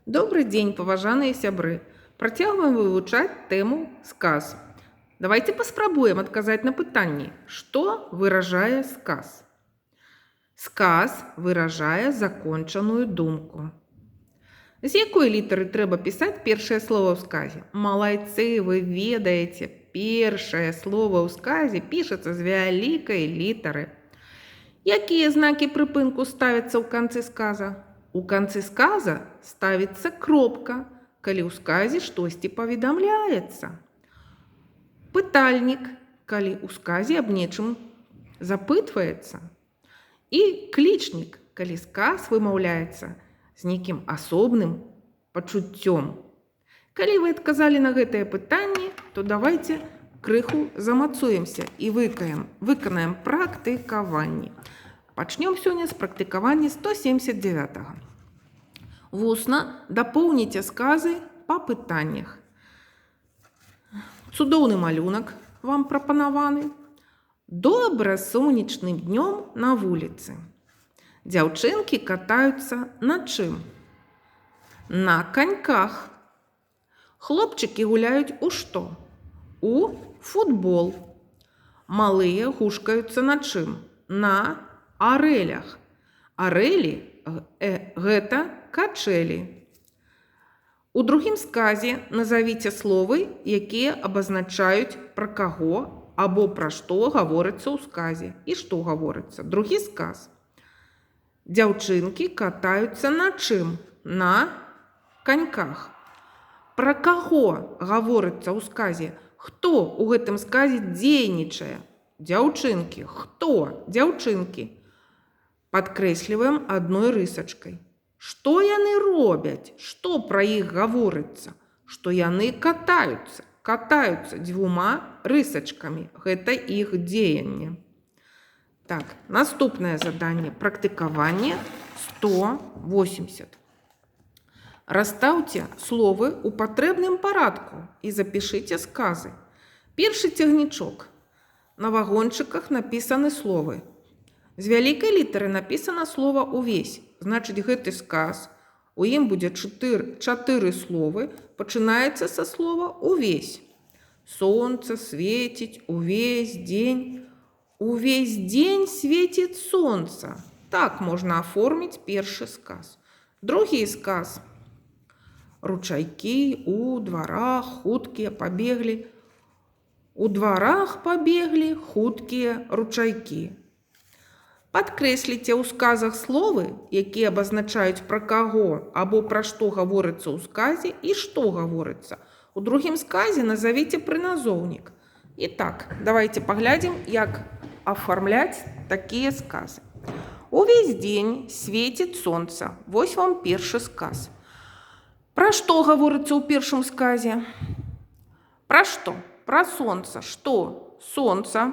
Добрый день, паважаныя сябры. Працягваем вывучаць тэму сказ. Давайте паспрабуем адказаць на пытанні, што выражае сказ. Сказ выражае закончаную думку. З якой літары трэба пісаць першае слова ў сказе? Малайцы, вы ведаеце, першае слова ў сказе пішацца з вялікай літары. Якія знакі прыпынку ставяцца ў канцы сказа? У канцы сказа ставіцца кропка, калі ў сказе штосьці паведамляецца. Пытальнік, калі ў сказе аб нечым запытваецца. І клічнік, калі сказ вымаўляецца з нейкім асобным пачуццём. Калі вы адказалі на гэтае пытанне, то давайте крыху замацуемся і выканаем практыкаванні. Пачнём сёння з практыкавання 179. Вусна дапоўніце сказы па пытаннях. Цудоўны малюнак вам прапанаваны. Добра сонечным днём на вуліцы. Дзяўчынкі катаюцца на чым? На каньках. Хлопчыкі гуляюць у што? У футбол. Малыя гушкаюцца на чым? На арэлях. Арэлі гэта качэлі. У другім сказе назавіце словы, якія абазначаюць пра каго або пра што гаворыцца ў сказе. І што гаворыцца? Другі сказ. Дзяўчынкі катаюцца на чым? На каньках. Пра каго гаворыцца ў сказе? Хто ў гэтым сказе дзейнічае? Дзяўчынкі. Хто? Дзяўчынкі. Падкрэсліваем адной рысачкай. Што яны робяць? Што пра іх гаворыцца? Што яны катаюцца. Катаюцца дзвюма рысачкамі. Гэта іх дзеянне. Так, наступнае заданне. Практыкаванне 180. Расстаўце словы ў патрэбным парадку і запішыце сказы. Першы цягнічок. На вагончыках напісаны словы. З вялікай літары напісана слова «увесь». Значыць, гэты сказ, у ім будзе 4 словы, пачынаецца са слова «увесь». Сонца свеціць, увесь дзень. Увесь дзень свеціць сонца. Так можна аформіць першы сказ. Другі сказ. Ручайкі у дварах хуткія пабеглі. У дварах пабеглі хуткія ручайкі. Падкрэсліце ў сказах словы, якія абазначаюць пра каго або пра што гаворыцца ў сказе і што гаворыцца. У другім сказе назавіце прыназоўнік. І так, давайте паглядзім, як аформляць такія сказы. Увесь дзень свеціць сонца. Вось вам першы сказ. Пра што гаворыцца ў першым сказе? Пра што? Пра сонца. Што? Сонца.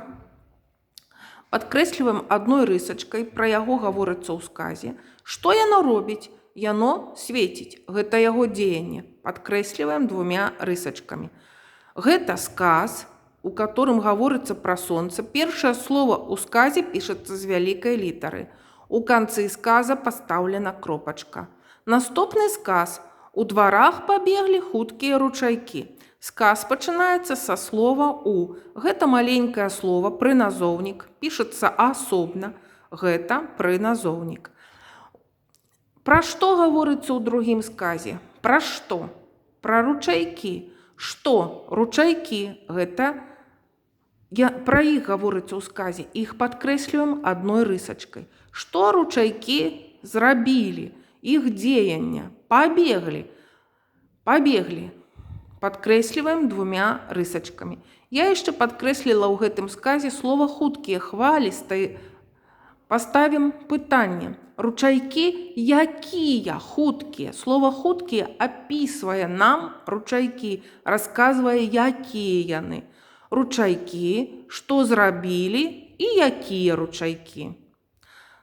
Падкрэсліваем адной рысачкай, пра яго гаворыцца ў сказе. Што яно робіць? Яно свеціць. Гэта яго дзеянне. Падкрэсліваем двумя рысачкамі. Гэта сказ, у которым гаворыцца пра сонца. Першае слова ў сказе пішацца з вялікай літары. У канцы сказа пастаўлена кропачка. Наступны сказ. У дварах пабеглі хуткія ручайкі. Сказ пачынаецца са слова «у». Гэта маленькае слова, прыназоўнік, пішацца асобна. Гэта прыназоўнік. Пра што гаворыцца ў другім сказе? Пра што? Пра ручайкі. Што? Ручайкі. Гэта пра іх гаворыцца ў сказе. Іх падкрэсліваем адной рысачкай. Што ручайкі зрабілі? Іх дзеянне. Пабеглі. Пабеглі. Падкрэсліваем двумя рысачкамі. Я яшчэ падкрэсліла ў гэтым сказе слова «хуткія», «хвалістыя». Паставім пытанне. Ручайкі якія? Хуткія. Слова «хуткія» апісвае нам ручайкі, расказвае, якія яны. Ручайкі, што зрабілі і якія ручайкі.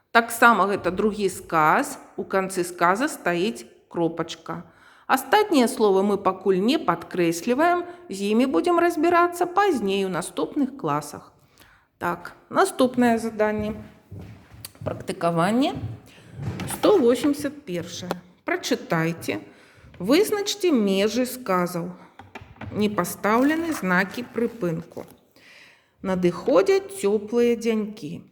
Таксама гэта другі сказ. У канцы сказа стаіць кропачка. Астатнія словы мы пакуль не падкрэсліваем, з імі будзем разбірацца пазней у наступных класах. Так, наступнае заданне. Практыкаванне 181. Прачытайце Вызначце межы сказаў. Не пастаўлены знакі прыпынку. Надыходзяць цёплыя дзянькі.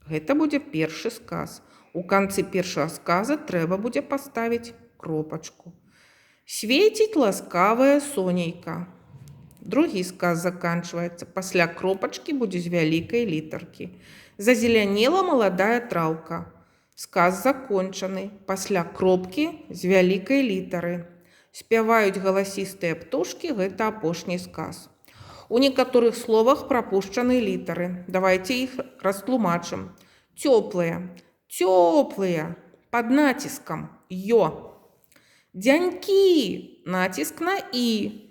Гэта будзе першы сказ. У канцы першага сказа трэба будзе паставіць кропачку. Свеціць ласкавае сонейка. Другі сказ заканчваецца. Пасля кропачкі будзе з вялікай літаркі. Зазелянела маладая траўка. Сказ закончаны. Пасля кропкі з вялікай літары. Спяваюць галасістыя птушкі, гэта апошні сказ. У некаторых словах прапушчаны літары. Давайте іх растлумачым. Цёплыя. Цёплыя. Пад націскам. Ё. Дзянькі. Націск на І.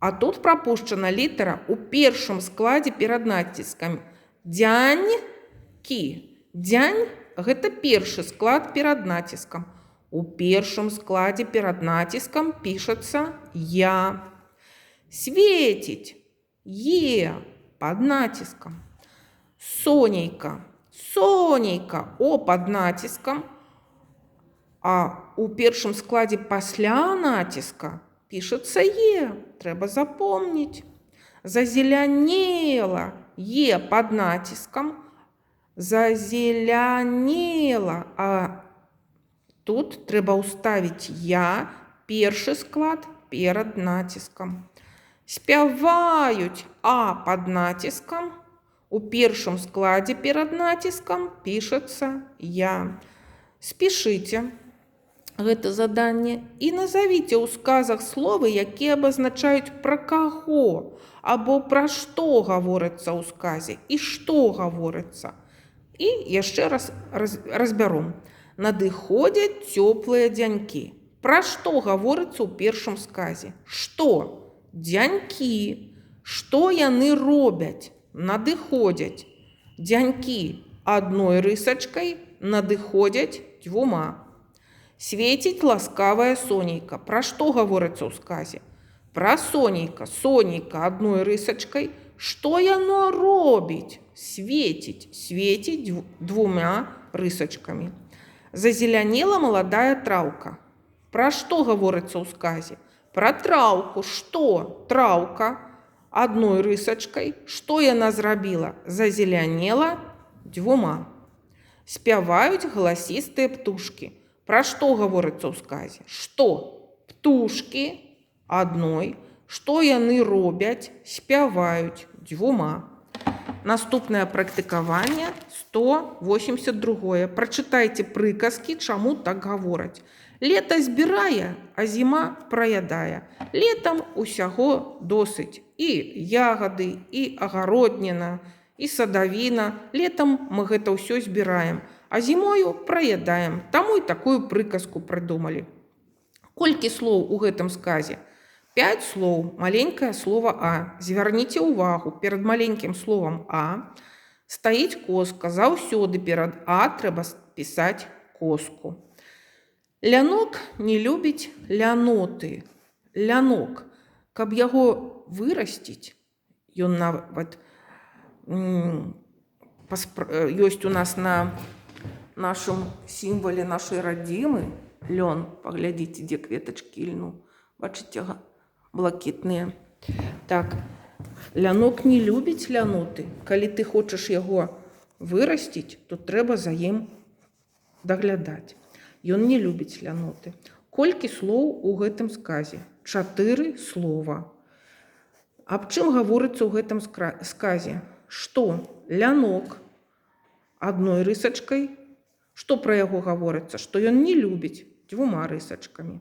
А тут прапушчана літара ў першым складзе перад націскам. Дзянькі. Дзянь – гэта першы склад перад націскам. У першым складзе перад націскам пішацца Я. Светіць. Е. Пад націскам. Сонейка. Сонейка. О пад націскам. А у першым складзе пасля націска пішацца Е. Трэба запомніць. Зазелянела. Е пад націскам. Зазелянела. А тут трэба ўставіць Я, першы склад перад націскам. Спяваюць А пад націскам. У першым складзе перад націскам пішацца Я. Спішыце гэта заданне і назавіце ў сказах словы, якія абазначаюць пра каго або пра што гаворыцца ў сказе і што гаворыцца. І яшчэ раз разбяром. Надыходзяць цёплыя дзянькі. Пра што гаворыцца ў першым сказе? Што? Дзянькі. Што яны робяць? Надыходзяць. Дзянькі адной рысачкай, надыходзяць дзвюма. Свеціць ласкавая сонейка. Пра што гаворыцца ў сказе? Пра сонейка. Сонейка адной рысачкай. Што яно робіць? Свеціць. Свеціць двумя рысачкамі. Зазелянела маладая траўка. Пра што гаворыцца ў сказе? Пра траўку. Што? Траўка адной рысачкай. Што яна зрабіла? Зазелянела дзвюма. Спяваюць галасістыя птушкі. Пра што гаворыцца ў сказе? Што? Птушкі адной. Што яны робяць? Спяваюць дзвюма. Наступнае практыкаванне 182. Прачытайце прыказкі, чаму так гавораць. Лета збірае, а зіма праядае. Летам усяго досыць. І ягады, і агародніна, і садавіна. Летам мы гэта ўсё збіраем, а зімою праядаем. Таму і такую прыказку прыдумалі. Колькі слоў у гэтым сказе? 5 слоў. Маленькае слова А. Звярніце ўвагу, перад маленькім словам А стаіць коска. Заўсёды перад А трэба пісаць коску. Лянок не любіць ляноты. Лянок. Каб яго вырасціць, ён нават ёсць у нас на нашым сімвале нашай радзімы лён. Паглядзіце, дзе кветачкі льну. Бачыце, блакітныя. Так, лянок не любіць ляноты. Калі ты хочаш яго вырасціць, то трэба за ім даглядаць. Ён не любіць ляноты. Колькі слоў у гэтым сказе? 4 слова. Аб чым гаворыцца ў гэтым сказе? Што? Лянок адной рысачкай. Што пра яго гаворыцца? Што ён не любіць дзвюма рысачкамі.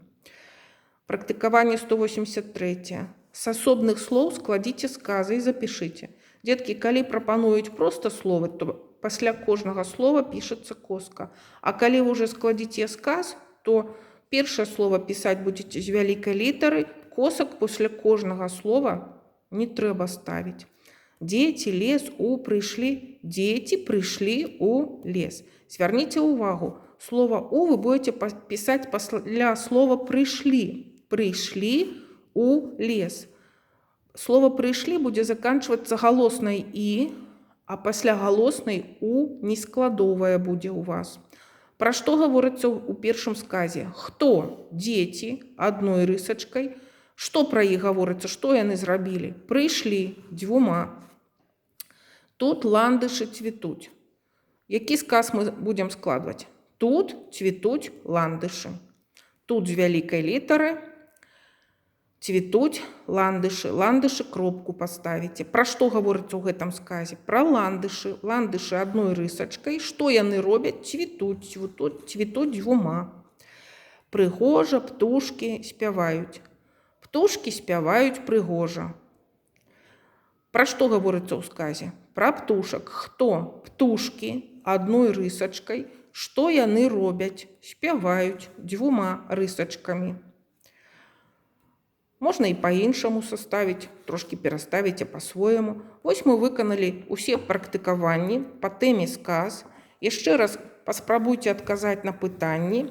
Практыкаванне 183. З асобных слоў складзіце сказы і запішыце. Дзеткі, калі прапануюць проста словы, то пасля кожнага слова пішацца коска. А калі вы ўжо складзіце сказ, то першае слово пісаць будзеце з вялікай літары, косак пасля кожнага слова не трэба ставіць. Дзеці лес у прыйшлі. Дзеці прыйшлі у лес. Звярніце ўвагу, слова у вы будете пісаць пасля слова прыйшлі. Прыйшлі у лес. Слово прыйшлі будзе заканчвацца галоснай і, а пасля галоснай у нескладовая будзе ў вас. Пра што гаворыцца ў першым сказе? Хто? Дзеці, адной рысачкай. Што пра іх гаворыцца? Што яны зрабілі? Прыйшлі дзвюма. Тут ландышы цвітуць. Які сказ мы будзем складваць? Тут цвітуць ландышы. Тут з вялікай літары цвітуць ландышы. Ландышы кропку паставіце. Пра што гаворыцца ў гэтым сказе? Пра ландышы. Ландышы адной рысачкай. Што яны робяць? Цвітуць. Цвітуць дзвюма. Прыгожа птушкі спяваюць. Птушкі спяваюць прыгожа. Пра што гаворыцца ў сказе? Пра птушак. Хто? Птушкі адной рысачкай. Што яны робяць? Спяваюць дзвюма рысачкамі. Можна і па-іншаму составіць, трошкі пераставіць па-свойму. Вось мы выканалі ўсе практыкаванні па тэме сказ. Яшчэ раз паспрабуйце адказаць на пытанні.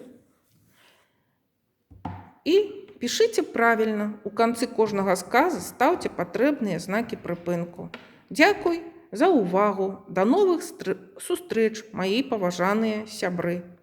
І пішыце правільна. У канцы кожнага сказа стаўце патрэбныя знакі прыпынку. Дзякуй за ўвагу. Да новых сустрэч, мае паважаныя сябры.